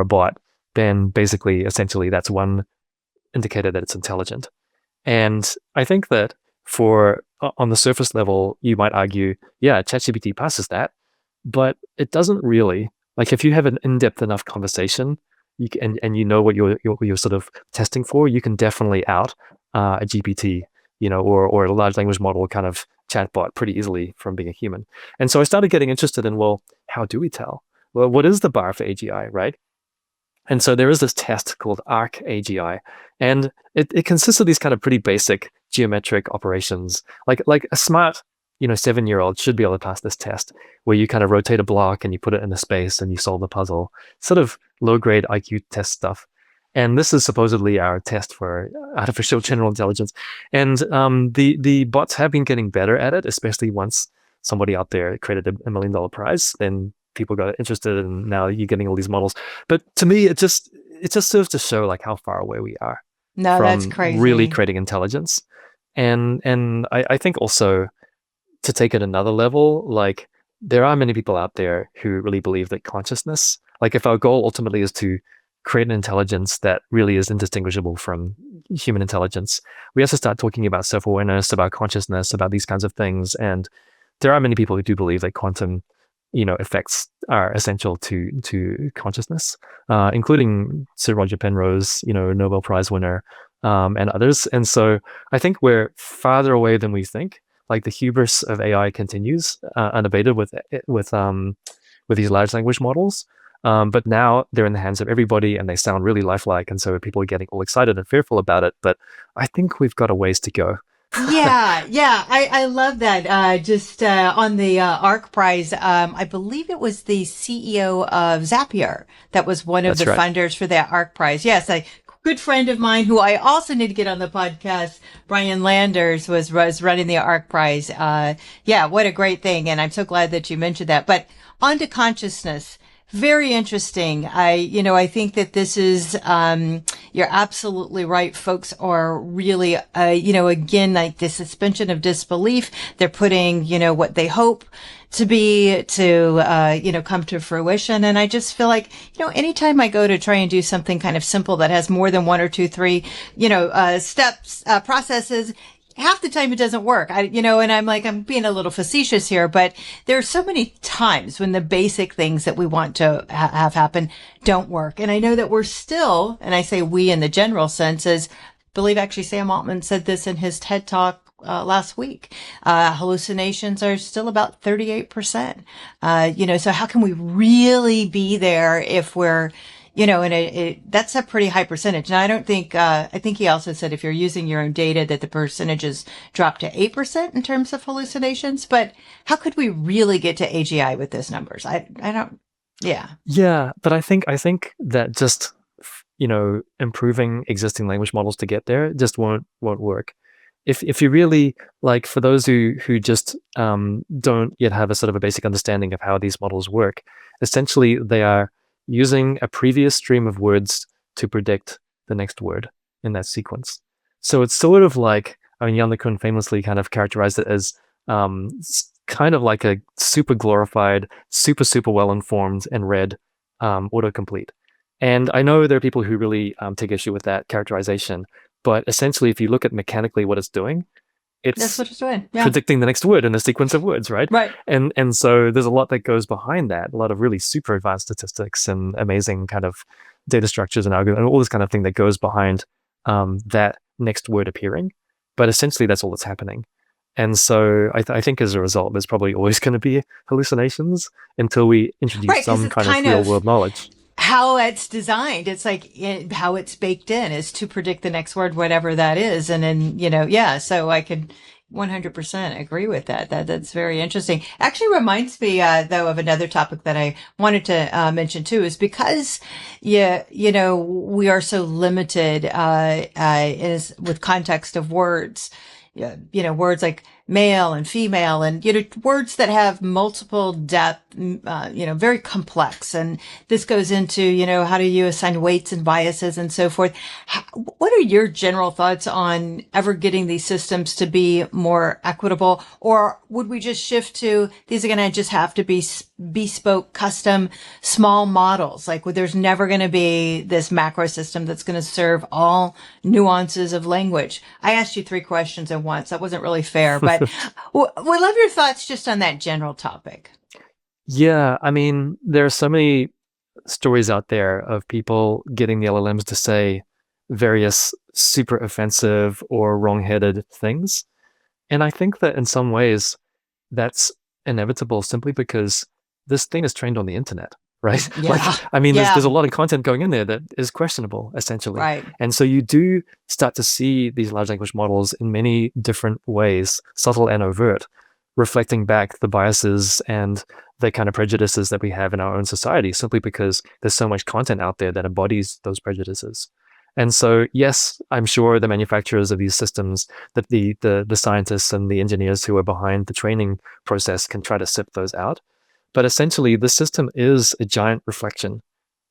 B: a bot, then basically, essentially, that's one indicator that it's intelligent. And I think that on the surface level, you might argue, yeah, ChatGPT passes that, but it doesn't really. Like if you have an in-depth enough conversation, and you know what you're sort of testing for, you can definitely out a GPT, or a large language model kind of chatbot pretty easily from being a human. And so I started getting interested in, well, how do we tell? Well, what is the bar for AGI, right? And so there is this test called ArcAGI, and it consists of these kind of pretty basic geometric operations. Like a smart, 7-year-old should be able to pass this test, where you kind of rotate a block and you put it in a space and you solve the puzzle. Sort of low-grade IQ test stuff. And this is supposedly our test for artificial general intelligence. And the bots have been getting better at it, especially once somebody out there created a $1 million prize. Then people got interested, and now you're getting all these models. But to me, it just serves to show like how far away we are
A: That's
B: from
A: crazy.
B: really creating intelligence. And I think also, to take it another level, like there are many people out there who really believe that consciousness, like if our goal ultimately is to create an intelligence that really is indistinguishable from human intelligence, we have to start talking about self-awareness, about consciousness, about these kinds of things. And there are many people who do believe that quantum effects are essential to consciousness, including Sir Roger Penrose, Nobel Prize winner, and others. And so I think we're farther away than we think. Like the hubris of AI continues unabated with these large language models. But now they're in the hands of everybody, and they sound really lifelike. And so people are getting all excited and fearful about it. But I think we've got a ways to go.
A: Yeah. I love that. Just on the ARC Prize, I believe it was the CEO of Zapier that was one of
B: That's right.
A: funders for that ARC Prize. Yes, a good friend of mine who I also need to get on the podcast, Brian Landers, was running the ARC Prize. Yeah, what a great thing. And I'm so glad that you mentioned that. But on to consciousness. Very interesting. I think that this is, you're absolutely right. Folks are really, again, like the suspension of disbelief. They're putting, what they hope to be to, come to fruition. And I just feel like, anytime I go to try and do something kind of simple that has more than 1 or 2, 3, steps, processes, half the time it doesn't work. And I'm being a little facetious here, but there are so many times when the basic things that we want to have happen don't work. And I know that we're still, and I say we in the general sense, I believe actually Sam Altman said this in his TED Talk last week. Hallucinations are still about 38%. So how can we really be there if we're, and that's a pretty high percentage. Now, I think he also said if you're using your own data that the percentages drop to 8% in terms of hallucinations. But how could we really get to AGI with those numbers? I don't, yeah.
B: Yeah, but I think that just, improving existing language models to get there just won't work. If you really, like, for those who just don't yet have a sort of a basic understanding of how these models work, essentially they are using a previous stream of words to predict the next word in that sequence. So it's sort of like I mean, Jan LeCun famously kind of characterized it as kind of like a super glorified, super well-informed and read autocomplete. And I know there are people who really take issue with that characterization, but essentially, if you look at mechanically what it's doing,
A: That's
B: it's
A: what it's doing. Yeah.
B: predicting the next word in a sequence of words, right?
A: Right.
B: And so there's a lot that goes behind that, a lot of really super advanced statistics and amazing kind of data structures and algorithms and all this kind of thing that goes behind that next word appearing. But essentially, that's all that's happening. And so I think as a result, there's probably always going to be hallucinations until we introduce some kind of real world knowledge.
A: How it's designed, it's like how it's baked in is to predict the next word, whatever that is. And then, so I could 100% agree with that. That's very interesting. Actually reminds me, though, of another topic that I wanted to mention too, is because, we are so limited with context of words. Words like male and female and, words that have multiple depth, very complex. And this goes into, how do you assign weights and biases and so forth. What are your general thoughts on ever getting these systems to be more equitable? Or would we just shift to these are going to just have to be bespoke, custom, small models? Like there's never going to be this macro system that's going to serve all nuances of language. I asked you 3 questions at once. That wasn't really fair, but we'd love your thoughts just on that general topic.
B: Yeah, I mean, there are so many stories out there of people getting the LLMs to say various super offensive or wrong-headed things. And I think that in some ways that's inevitable simply because this thing is trained on the internet, right?
A: Yeah.
B: There's a lot of content going in there that is questionable, essentially.
A: Right.
B: And so you do start to see these large language models in many different ways, subtle and overt, reflecting back the biases and the kind of prejudices that we have in our own society, simply because there's so much content out there that embodies those prejudices. And so, yes, I'm sure the manufacturers of these systems, that the scientists and the engineers who are behind the training process can try to sift those out. But essentially, the system is a giant reflection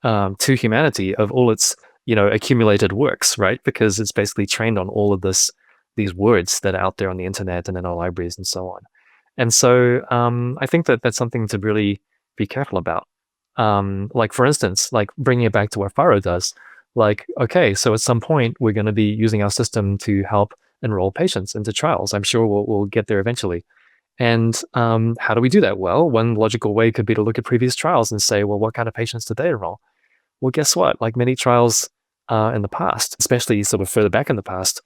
B: to humanity of all its, accumulated works, right? Because it's basically trained on all of these words that are out there on the internet and in our libraries and so on. And so I think that that's something to really be careful about. Like, for instance, like bringing it back to what Faro does. Like, okay, so at some point, we're going to be using our system to help enroll patients into trials. I'm sure we'll get there eventually. And how do we do that? Well, one logical way could be to look at previous trials and say, well, what kind of patients did they enroll? Well, guess what? Like many trials in the past, especially sort of further back in the past,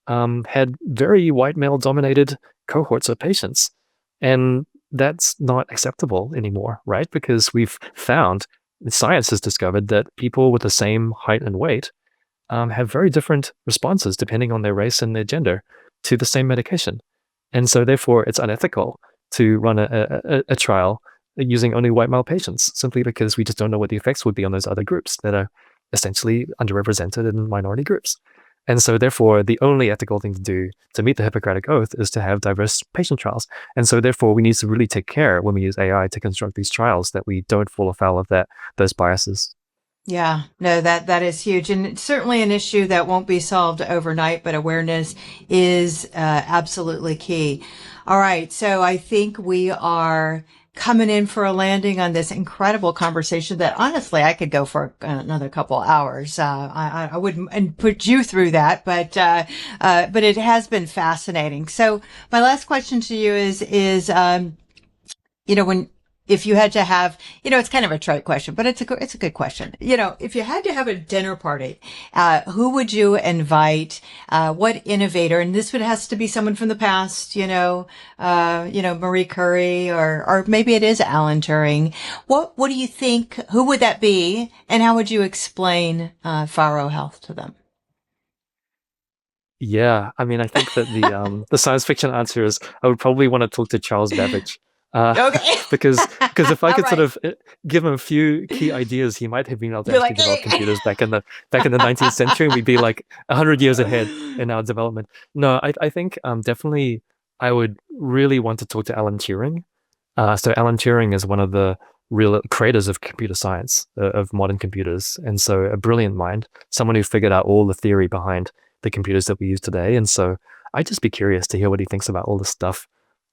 B: had very white male-dominated cohorts of patients. And that's not acceptable anymore, right? Because we've found, science has discovered that people with the same height and weight have very different responses depending on their race and their gender to the same medication. And so therefore, it's unethical to run a trial using only white male patients, simply because we just don't know what the effects would be on those other groups that are essentially underrepresented in minority groups. And so therefore, the only ethical thing to do to meet the Hippocratic Oath is to have diverse patient trials. And so therefore, we need to really take care when we use AI to construct these trials that we don't fall afoul of those biases.
A: Yeah, no, that is huge. And it's certainly an issue that won't be solved overnight, but awareness is absolutely key. All right. So I think we are coming in for a landing on this incredible conversation that honestly I could go for another couple hours. I wouldn't put you through that, but it has been fascinating. So my last question to you is if you had to have, it's kind of a trite question, but it's a good question. If you had to have a dinner party, who would you invite? What innovator? And this has to be someone from the past, Marie Curie or maybe it is Alan Turing. What do you think? Who would that be? And how would you explain, Faro Health to them?
B: Yeah, I mean, I think that the science fiction answer is I would probably want to talk to Charles Babbage.
A: Okay.
B: because if I could
A: right.
B: sort of give him a few key ideas, he might have been able to actually develop computers back in the 19th century. We'd be like 100 years ahead in our development. No, I think definitely I would really want to talk to Alan Turing. So Alan Turing is one of the real creators of computer science, of modern computers, and so a brilliant mind, someone who figured out all the theory behind the computers that we use today. And so I'd just be curious to hear what he thinks about all this stuff.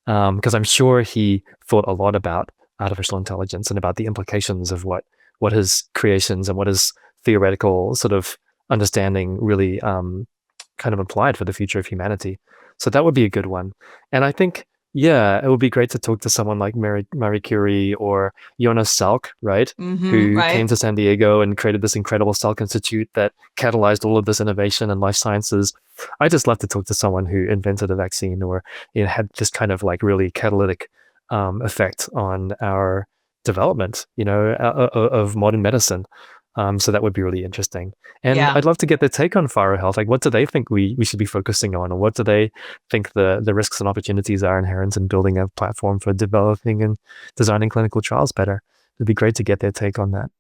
B: Because I'm sure he thought a lot about artificial intelligence and about the implications of what his creations and what his theoretical sort of understanding really kind of implied for the future of humanity. So that would be a good one. And I think, yeah, it would be great to talk to someone like Marie Curie or Jonas Salk, right? Who
A: right.
B: came to San Diego and created this incredible Salk Institute that catalyzed all of this innovation in life sciences. I just love to talk to someone who invented a vaccine or had this kind of like really catalytic effect on our development, of modern medicine. So that would be really interesting. And
A: Yeah.
B: I'd love to get their take on Faro Health. Like, what do they think we should be focusing on? Or what do they think the risks and opportunities are inherent in building a platform for developing and designing clinical trials better? It'd be great to get their take on that.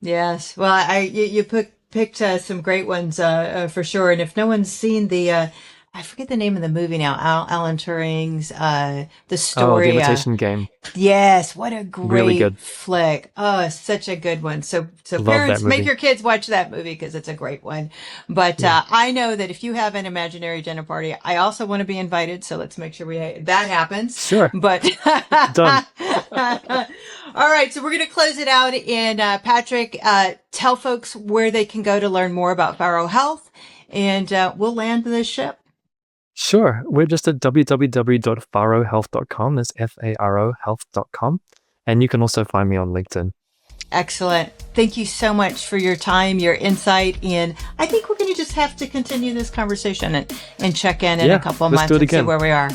A: Yes. Well, you picked some great ones for sure. And if no one's seen the I forget the name of the movie now, Alan Turing's the story.
B: Oh, The Imitation Game.
A: Yes, what a great
B: Really good
A: flick. Oh, such a good one. So
B: Love
A: parents,
B: that movie.
A: make your kids watch that movie because it's a great one. But I know that if you have an imaginary dinner party, I also want to be invited. So let's make sure that happens.
B: Sure.
A: But
B: Done.
A: All right, so we're going to close it out. And Patrick, tell folks where they can go to learn more about Faro Health, and we'll land this ship.
B: Sure. We're just at www.farohealth.com. That's FARO health.com. And you can also find me on LinkedIn.
A: Excellent. Thank you so much for your time, your insight. And I think we're going to just have to continue this conversation and check in a couple of months and see where we are.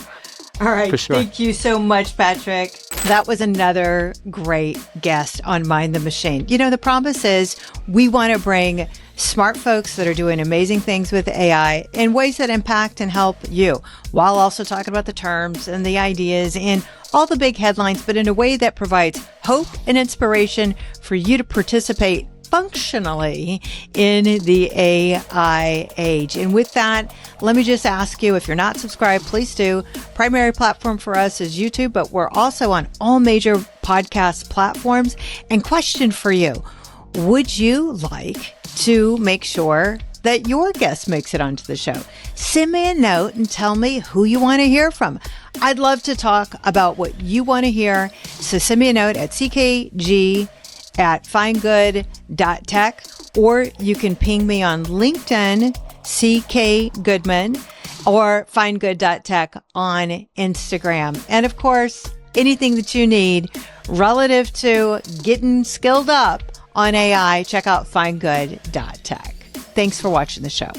A: All right.
B: For sure.
A: Thank you so much, Patrick. That was another great guest on Mind the Machine. The promise is we want to bring smart folks that are doing amazing things with AI in ways that impact and help you, while also talking about the terms and the ideas and all the big headlines, but in a way that provides hope and inspiration for you to participate functionally in the AI age. And with that, let me just ask you, if you're not subscribed, please do. Primary platform for us is YouTube, but we're also on all major podcast platforms. And question for you, would you like to make sure that your guest makes it onto the show? Send me a note and tell me who you want to hear from. I'd love to talk about what you want to hear. So send me a note at ckg@finegood.tech, or you can ping me on LinkedIn, CK Goodman, or finegood.tech on Instagram. And of course, anything that you need relative to getting skilled up on AI, check out finegood.tech. Thanks for watching the show.